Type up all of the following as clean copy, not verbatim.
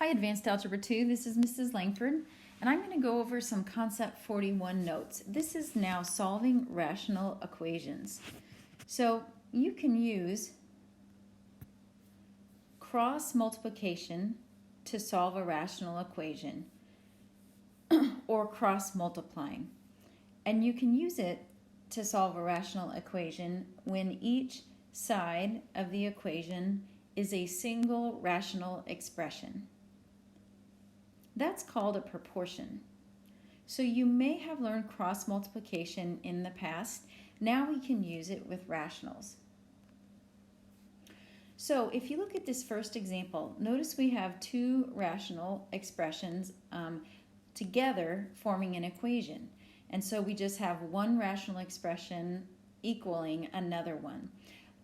Hi, Advanced Algebra 2. This is Mrs. Langford, and I'm going to go over some Concept 41 notes. This is now solving rational equations. So you can use cross multiplication to solve a rational equation or cross multiplying. And you can use it to solve a rational equation when each side of the equation is a single rational expression. That's called a proportion. So you may have learned cross multiplication in the past. Now we can use it with rationals. So if you look at this first example, notice we have two rational expressions together forming an equation. And so we just have one rational expression equaling another one.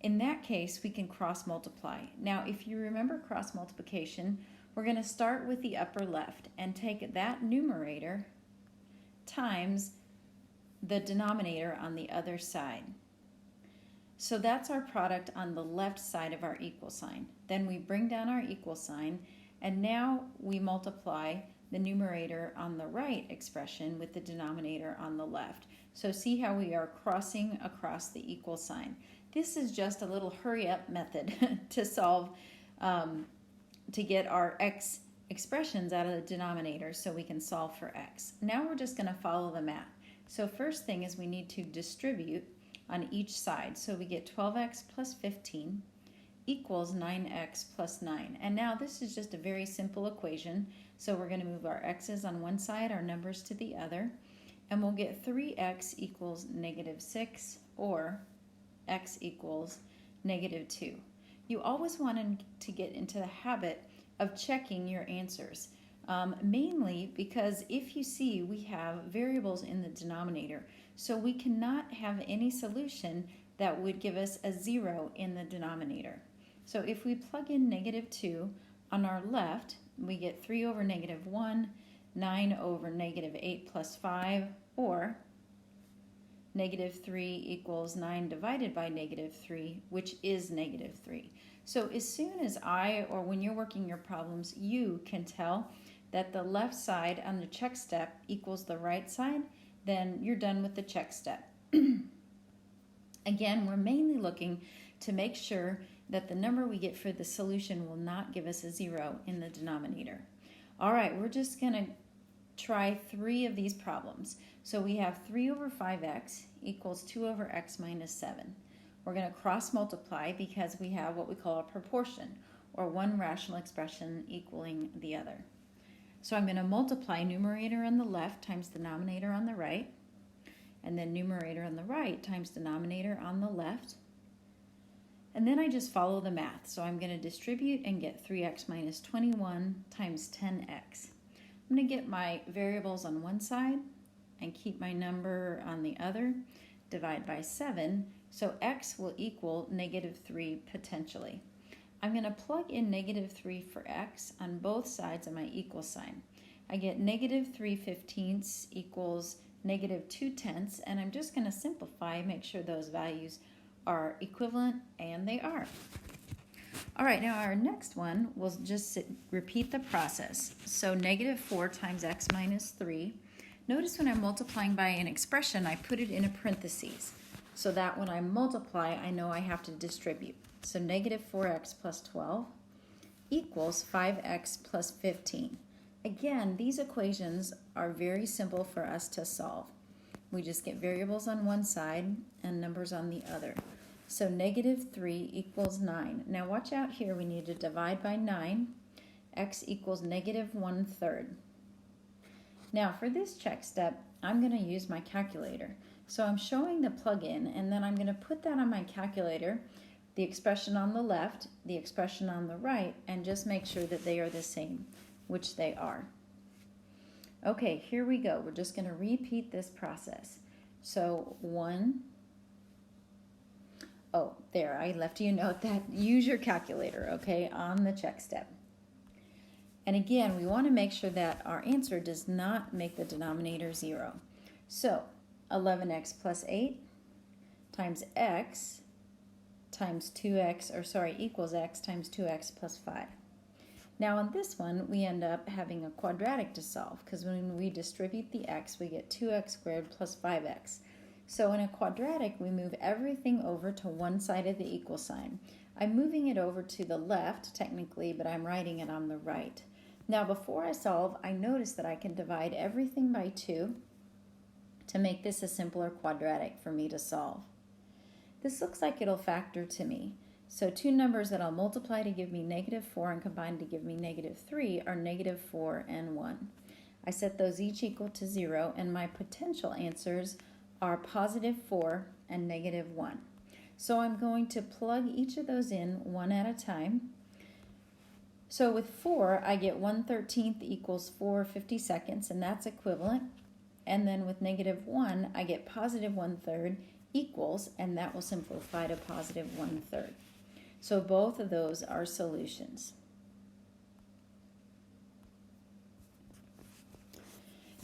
In that case, we can cross multiply. Now, if you remember cross multiplication, we're going to start with the upper left and take that numerator times the denominator on the other side. So that's our product on the left side of our equal sign. Then we bring down our equal sign, and now we multiply the numerator on the right expression with the denominator on the left. So see how we are crossing across the equal sign. This is just a little hurry-up method to solve to get our x expressions out of the denominator so we can solve for x. Now we're just going to follow the math. So first thing is we need to distribute on each side. So we get 12x plus 15 equals 9x plus 9. And now this is just a very simple equation. So we're going to move our x's on one side, our numbers to the other, and we'll get 3x equals negative 6 or x equals negative 2. You always want to get into the habit of checking your answers, mainly because if you see we have variables in the denominator, so we cannot have any solution that would give us a 0 in the denominator. So if we plug in negative 2 on our left, we get 3 over negative 1, 9 over negative 8 plus 5, or negative 3 equals 9 divided by negative 3, which is negative 3. So as soon as or when you're working your problems, you can tell that the left side on the check step equals the right side, then you're done with the check step. Again, we're mainly looking to make sure that the number we get for the solution will not give us a 0 in the denominator. All right, we're just going to try 3 of these problems. So we have 3 over 5x equals 2 over x minus 7. We're going to cross multiply because we have what we call a proportion, or one rational expression equaling the other. So I'm going to multiply numerator on the left times denominator on the right, and then numerator on the right times denominator on the left. And then I just follow the math. So I'm going to distribute and get 3x minus 21 times 10x. I'm going to get my variables on one side and keep my number on the other, divide by 7, so x will equal negative 3 potentially. I'm going to plug in negative 3 for x on both sides of my equal sign. I get negative 3/15 equals negative 2/10, and I'm just going to simplify, make sure those values are equivalent, and they are. All right, now our next one, we'll just repeat the process. So negative 4 times x minus 3. Notice when I'm multiplying by an expression, I put it in a parentheses, so that when I multiply, I know I have to distribute. So negative 4x plus 12 equals 5x plus 15. Again, these equations are very simple for us to solve. We just get variables on one side and numbers on the other. So negative 3 equals 9. Now watch out here, we need to divide by 9. X equals negative 1/3. Now for this check step, I'm going to use my calculator. So I'm showing the plug-in, and then I'm going to put that on my calculator, the expression on the left, the expression on the right, and just make sure that they are the same, which they are. Okay, here we go. We're just going to repeat this process. So there, I left you a note that use your calculator, okay, on the check step. And again, we want to make sure that our answer does not make the denominator 0. So 11x plus 8 times x times 2x, equals x times 2x plus 5. Now on this one, we end up having a quadratic to solve because when we distribute the x, we get 2x squared plus 5x. So in a quadratic, we move everything over to one side of the equal sign. I'm moving it over to the left, technically, but I'm writing it on the right. Now before I solve, I notice that I can divide everything by 2 to make this a simpler quadratic for me to solve. This looks like it'll factor to me. So two numbers that I'll multiply to give me -4 and combine to give me -3 are -4 and 1. I set those each equal to 0, and my potential answers are +4 and -1. So I'm going to plug each of those in one at a time. So with 4, I get 1/13 equals 4/52, and that's equivalent. And then with -1, I get +1/3 equals, and that will simplify to +1/3. So both of those are solutions.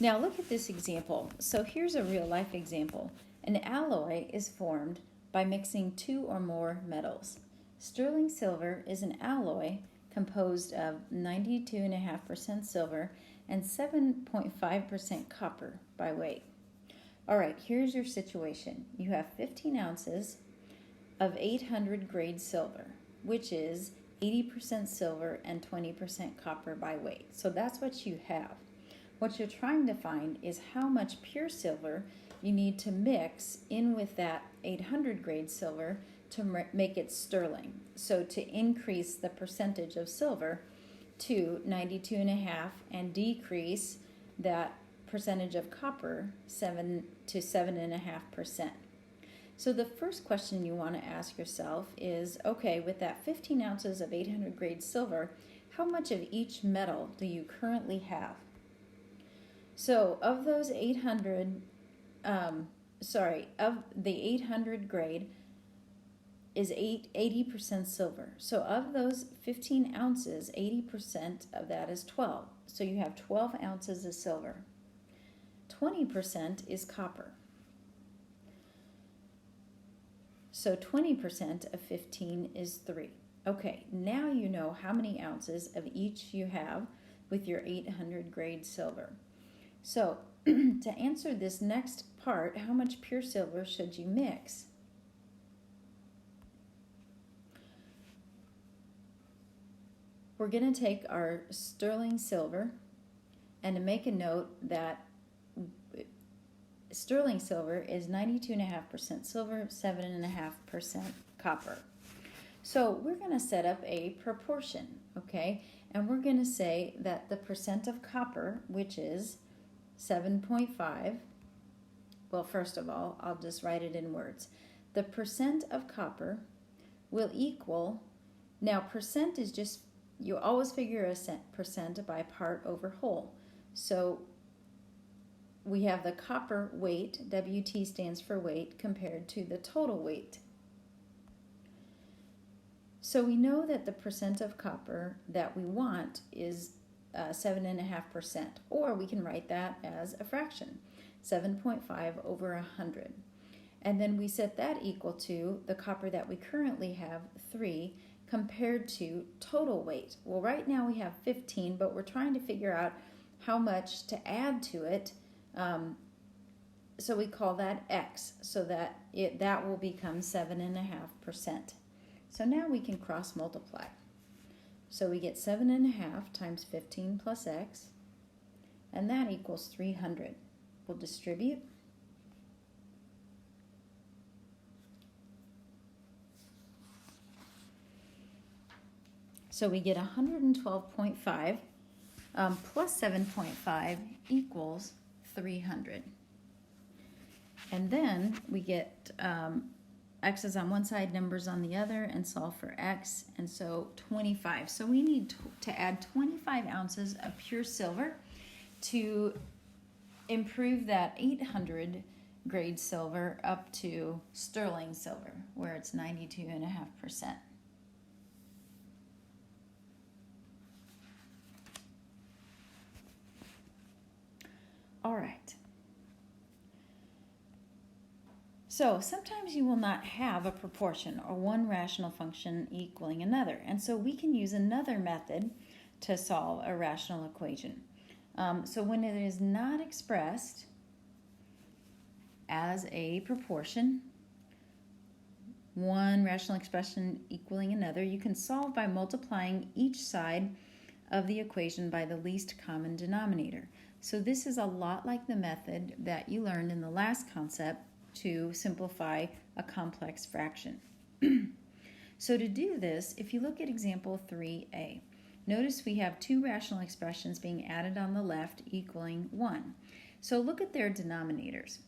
Now look at this example. So here's a real life example. An alloy is formed by mixing 2 or more metals. Sterling silver is an alloy composed of 92.5% silver and 7.5% copper by weight. All right, here's your situation. You have 15 ounces of 800 grade silver, which is 80% silver and 20% copper by weight. So that's what you have. What you're trying to find is how much pure silver you need to mix in with that 800 grade silver to make it sterling. So to increase the percentage of silver to 92.5 and decrease that percentage of copper to 7.5%. So the first question you want to ask yourself is, okay, with that 15 ounces of 800 grade silver, how much of each metal do you currently have? So of those 800, of the 800 grade is 80% silver. So of those 15 ounces, 80% of that is 12. So you have 12 ounces of silver. 20% is copper. So 20% of 15 is 3. Okay, now you know how many ounces of each you have with your 800 grade silver. So to answer this next part, how much pure silver should you mix? We're going to take our sterling silver and to make a note that sterling silver is 92.5% silver, 7.5% copper. So we're going to set up a proportion, okay? And we're going to say that the percent of copper, which is 7.5, well, first of all, I'll just write it in words. The percent of copper will equal, now percent is just, you always figure a percent by part over whole. So we have the copper weight, WT stands for weight, compared to the total weight. So we know that the percent of copper that we want is 7.5%, or we can write that as a fraction, 7.5 over 100. And then we set that equal to the copper that we currently have, 3, compared to total weight. Well, right now we have 15, but we're trying to figure out how much to add to it. So we call that X, so that that will become 7.5%. So now we can cross multiply. So we get 7.5 times 15 plus X, and that equals 300. We'll distribute. So we get 112.5 plus 7.5 equals 300. And then we get x's on one side, numbers on the other, and solve for x, and so 25. So we need to add 25 ounces of pure silver to improve that 800 grade silver up to sterling silver, where it's 92.5%. All right. So sometimes you will not have a proportion or one rational function equaling another. And so we can use another method to solve a rational equation. So when it is not expressed as a proportion, one rational expression equaling another, you can solve by multiplying each side of the equation by the least common denominator. So this is a lot like the method that you learned in the last concept to simplify a complex fraction. So to do this, if you look at example 3a, notice we have two rational expressions being added on the left equaling 1. So look at their denominators.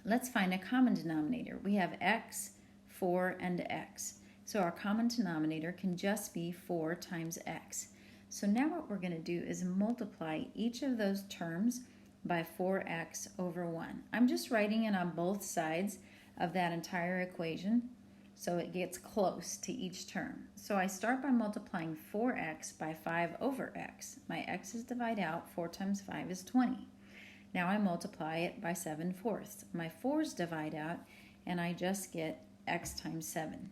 Let's find a common denominator. We have x, 4, and x. So our common denominator can just be 4 times x. So now what we're going to do is multiply each of those terms by 4x over 1. I'm just writing it on both sides of that entire equation so it gets close to each term. So I start by multiplying 4x by 5 over x. My x's divide out. 4 times 5 is 20. Now I multiply it by 7/4. My 4's divide out, and I just get x times 7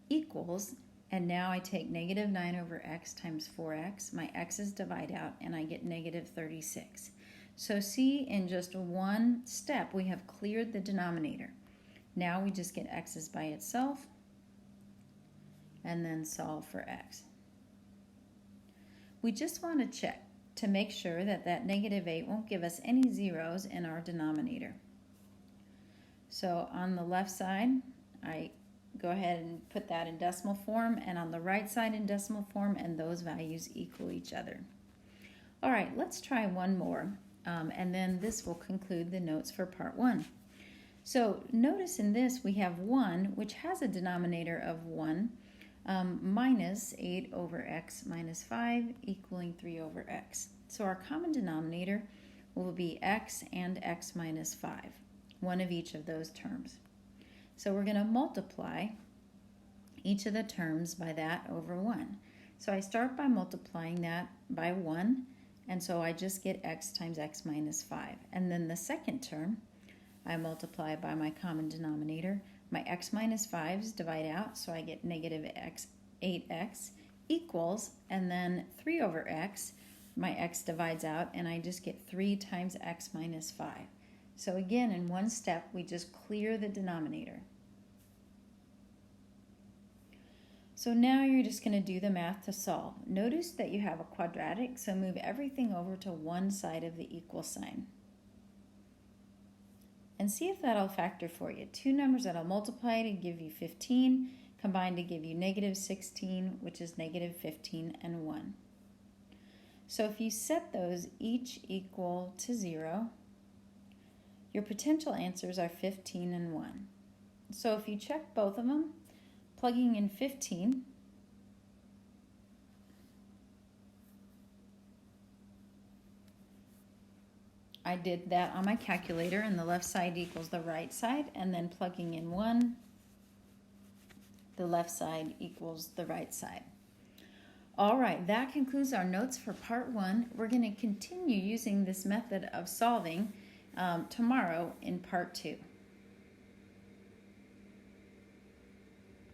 equals, and now I take negative 9 over x times 4x. My x's divide out, and I get negative 36. So see, in just one step, we have cleared the denominator. Now we just get x's by itself, and then solve for x. We just want to check to make sure that that negative 8 won't give us any zeros in our denominator. So on the left side, I go ahead and put that in decimal form, and on the right side in decimal form, and those values equal each other. All right, let's try one more, and then this will conclude the notes for part 1. So notice in this we have 1, which has a denominator of 1, minus 8 over x minus 5 equaling 3 over x. So our common denominator will be x and x minus 5, one of each of those terms. So we're going to multiply each of the terms by that over 1. So I start by multiplying that by 1, and so I just get x times x minus 5. And then the second term, I multiply by my common denominator. My x minus 5's divide out, so I get negative 8x equals, and then 3 over x, my x divides out, and I just get 3 times x minus 5. So again, in one step, we just clear the denominator. So now you're just going to do the math to solve. Notice that you have a quadratic, so move everything over to one side of the equal sign. And see if that'll factor for you. Two numbers that'll multiply to give you 15, combined to give you negative 16, which is negative 15 and 1. So if you set those each equal to 0, your potential answers are 15 and 1. So if you check both of them, plugging in 15, I did that on my calculator, and the left side equals the right side, and then plugging in 1, the left side equals the right side. All right, that concludes our notes for part 1. We're going to continue using this method of solving tomorrow in part 2.